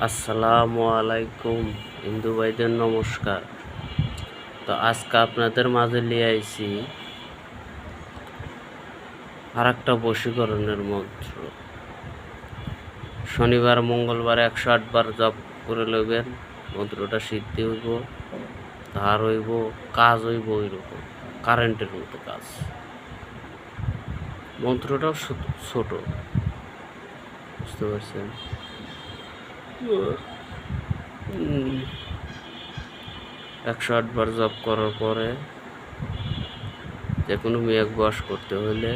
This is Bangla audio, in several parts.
আসসালামু আলাইকুম হিন্দু ভাইদের নমস্কার। তো আজকে আপনাদের মাঝে নিয়ে আইছি আর একটা বশীকরণের মন্ত্র। শনিবার মঙ্গলবার 108 বার জপ করে লইবেন, মন্ত্রটা সিদ্ধি হইব, ধার হইব, কাজ হইব ওইরকম কারেন্টের মতো কাজ। মন্ত্রটাও ছোট, বুঝতে পারছেন? 108 বার জপ করার পরে যে কোনো মেঘ বশ করতে হলে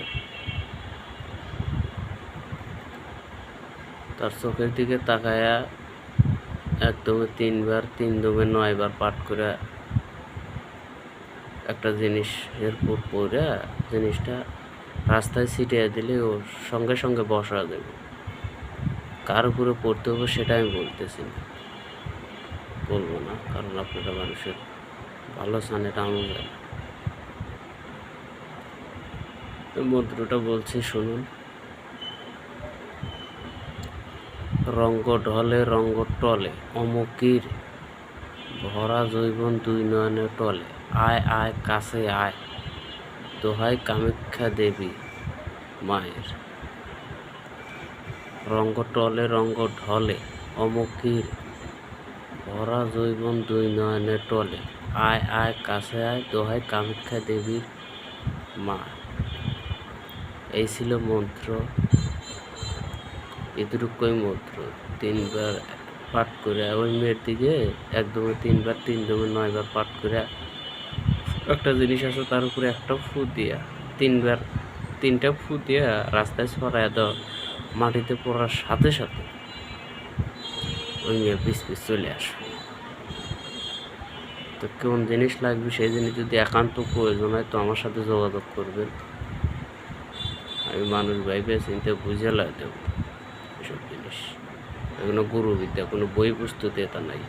তার চোখের দিকে তাকায়া একদমে 3 বার 3 দমে 9 বার পাঠ করে একটা জিনিসের উপর পড়ে জিনিসটা রাস্তায় ছিটিয়ে দিলে ও সঙ্গে সঙ্গে বসা দেবে। কার উপরে পড়তে হবে সেটা আমি বলতেছি না, বলবো না, কারণ আপনারা মানুষের ভালো চান, এটা আমি জানি। মন্ত্রটা বলছি শুনুন। রঙ্গ ঢলে রঙ্গ টলে, অমুকির ভরা জৈবন 2 নয়নে টলে, আয় আয় কাছে আয়, দোহাই কামাখ্যা দেবী মায়ের। রঙ্গ টলে রঙ্গ ঢলে, অমুকির ভরা জৈবন 2 নয়নে টলে, আয় আয় কাছে আয়, দোহাই কামাখ্যা দেবীর মা। এই ছিল মন্ত্র। এটুকুই মন্ত্র 3 বার পাঠ করে ওই মেয়ের দিকে একদমে 3 বার 3 দমে 9 বার পাঠ করে একটা জিনিস আছে তার উপরে একটা ফু দিয়া 3টা ফু দিয়া রাস্তায় ছড়ায় দাও, মাটিতে পড়ার সাথে সাথে ওই মেয়ে পিছ চলে আসে। তো কোন জিনিস লাগবে সেই জিনিস যদি একান্ত প্রয়োজন হয় তো আমার সাথে যোগাযোগ করবেন, আমি মানুষ ভাইবে চিন্তা বুঝে লাই দেবো। এসব জিনিস কোনো গুরুবিদ্যা, কোনো বই পুস্তকে তা নাই।